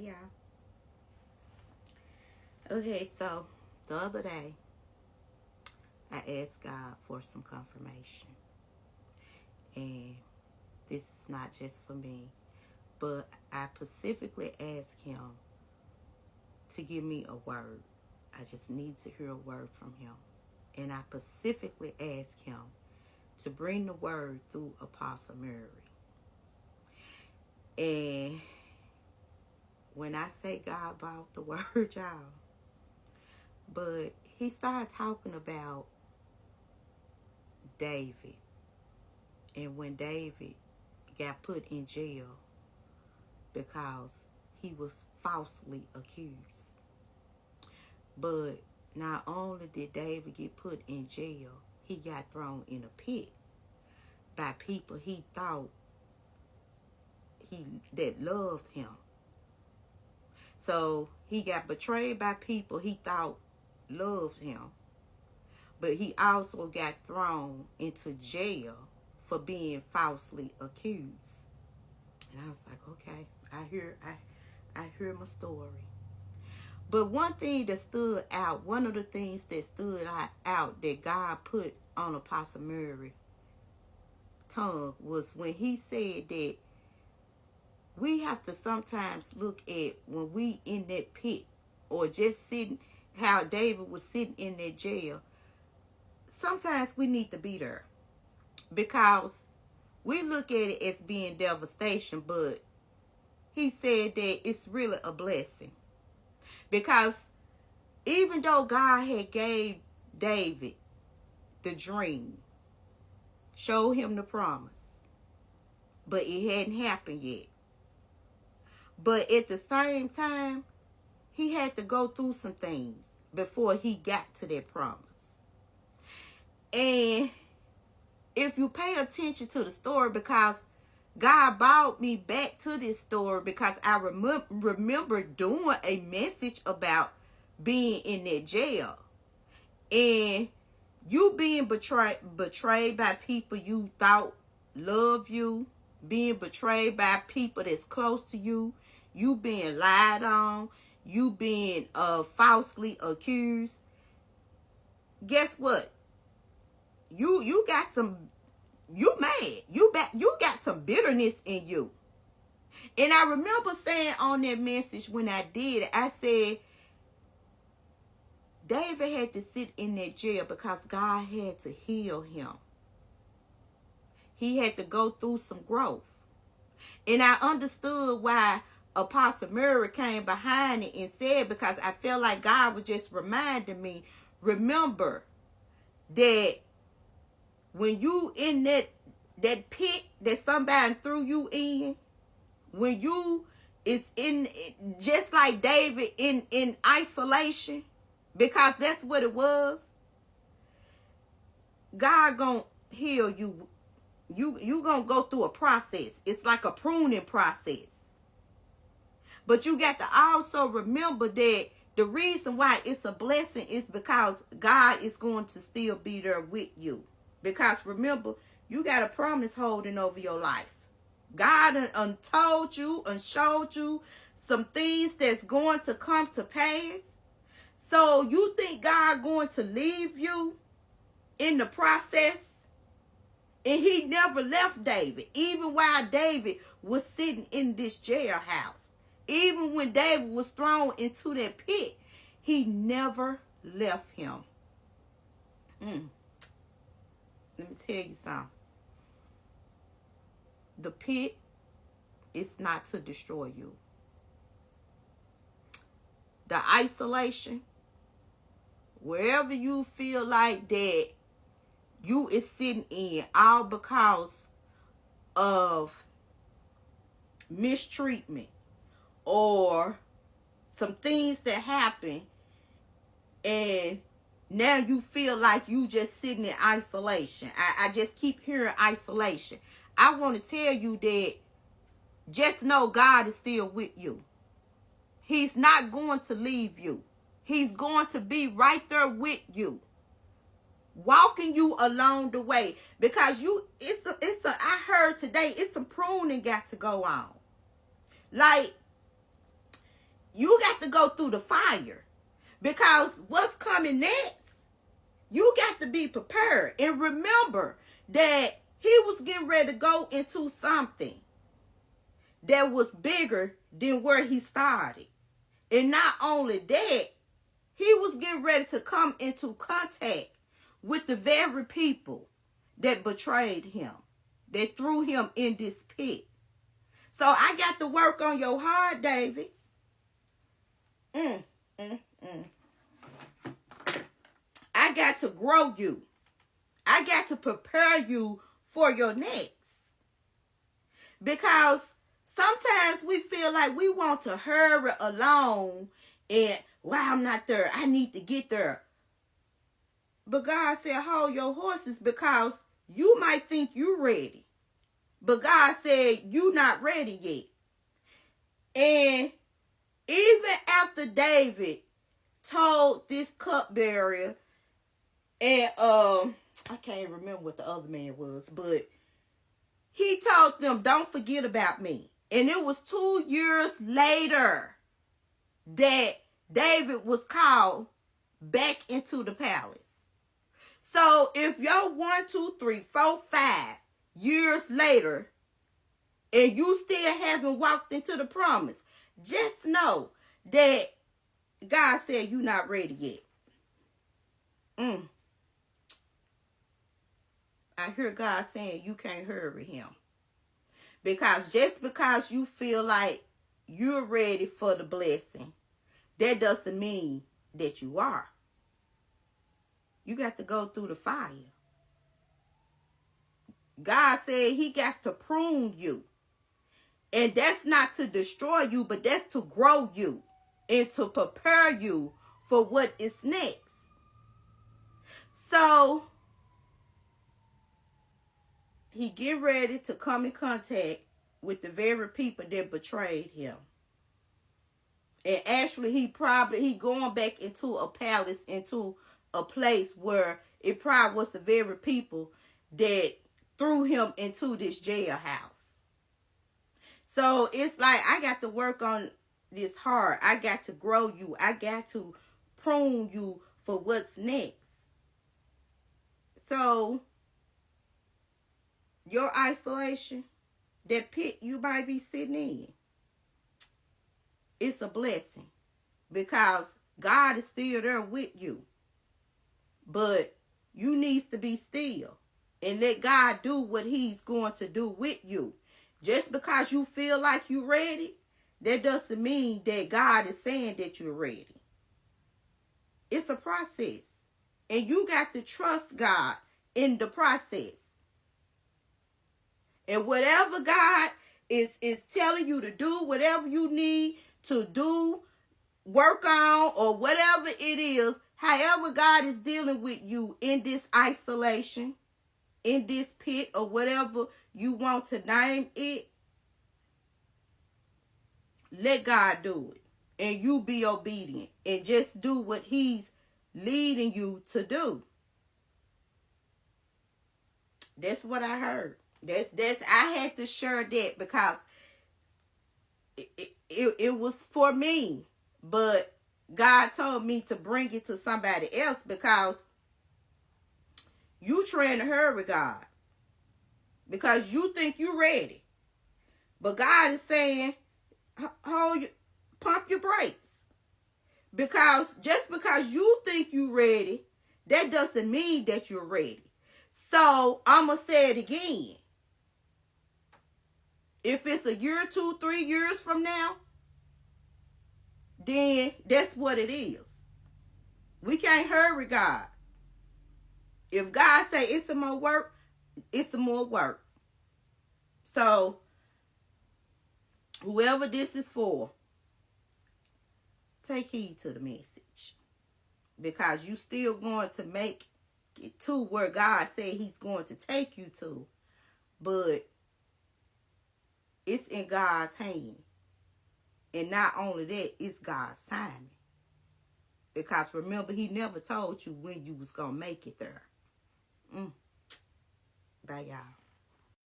Hey y'all. Okay, so the other day I asked God for some confirmation. And this is not just for me, but I specifically asked him to give me a word. I just need to hear a word from him. And I specifically asked him to bring the word through Apostle Mary. And when I say God brought the word, y'all, but he started talking about David. And when David got put in jail because he was falsely accused. But not only did David get put in jail, he got thrown in a pit by people he thought that loved him. So he got betrayed by people he thought loved him. But he also got thrown into jail for being falsely accused. And I was like, okay, I hear my story. But one thing that stood out, one of the things that stood out that God put on Apostle Mary's tongue was when he said that we have to sometimes look at when we in that pit or just sitting, how David was sitting in that jail. Sometimes we need to be there because we look at it as being devastation, but he said that it's really a blessing. Because even though God had gave David the dream, showed him the promise, but it hadn't happened yet. But at the same time, he had to go through some things before he got to that promise. And if you pay attention to the story, because God brought me back to this story because I remember doing a message about being in that jail. And you being betrayed by people you thought loved you, being betrayed by people that's close to you, you being lied on, you being falsely accused. Guess what? You got some. You mad. You got some bitterness in you. And I remember saying on that message when I did it, I said, David had to sit in that jail because God had to heal him. He had to go through some growth. And I understood why Apostle Mary came behind it and said, because I felt like God was just reminding me, remember that when you in that pit that somebody threw you in, when you is in, just like David in isolation, because that's what it was, God gonna heal you. You gonna go through a process. It's like a pruning process. But you got to also remember that the reason why it's a blessing is because God is going to still be there with you. Because remember, you got a promise holding over your life. God told you and showed you some things that's going to come to pass. So you think God going to leave you in the process? And he never left David. Even while David was sitting in this jailhouse. Even when David was thrown into that pit, he never left him. Let me tell you something. The pit is not to destroy you. The isolation, wherever you feel like that you is sitting in, all because of mistreatment or some things that happen, and now you feel like you just sitting in isolation. I just keep hearing isolation. I want to tell you that just know God is still with you. He's not going to leave you. He's going to be right there with you, walking you along the way. Because I heard today, it's some pruning got to go on. Like, you got to go through the fire. Because what's coming next, you got to be prepared. And remember that he was getting ready to go into something that was bigger than where he started. And not only that, he was getting ready to come into contact with the very people that betrayed him, that threw him in this pit. So I got to work on your heart, David. I got to grow you. I got to prepare you for your next. Because sometimes we feel like we want to hurry along and, well, I'm not there. I need to get there. But God said, hold your horses, because you might think you're ready. But God said, you're not ready yet. And even after David told this cupbearer, and I can't remember what the other man was, but he told them, don't forget about me. And it was 2 years later that David was called back into the palace. So if you're 1, 2, 3, 4, 5 years later, and you still haven't walked into the promise, just know that God said you're not ready yet. I hear God saying you can't hurry him. Because just because you feel like you're ready for the blessing, that doesn't mean that you are. You got to go through the fire. God said he got to prune you. And that's not to destroy you, but that's to grow you and to prepare you for what is next. So he get ready to come in contact with the very people that betrayed him. And actually he going back into a palace, into a place where it probably was the very people that threw him into this jailhouse. So it's like, I got to work on this heart. I got to grow you. I got to prune you for what's next. So your isolation, that pit you might be sitting in, it's a blessing, because God is still there with you. But you needs to be still and let God do what he's going to do with you. Just because you feel like you're ready, that doesn't mean that God is saying that you're ready. It's a process. And you got to trust God in the process. And whatever God is telling you to do, whatever you need to do, work on, or whatever it is, however God is dealing with you in this isolation, in this pit, or whatever you want to name it, let God do it. And you be obedient and just do what he's leading you to do. That's what I heard. I had to share that because it was for me. But God told me to bring it to somebody else, because you trying to hurry God. Because you think you're ready. But God is saying, pump your brakes. Because just because you think you're ready, that doesn't mean that you're ready. So I'm going to say it again. If it's a year, 2, 3 years from now, then that's what it is. We can't hurry God. If God say it's some more work, it's some more work. So whoever this is for, take heed to the message. Because you still going to make it to where God said he's going to take you to. But it's in God's hand. And not only that, it's God's timing. Because remember, he never told you when you was going to make it there. Bye, y'all.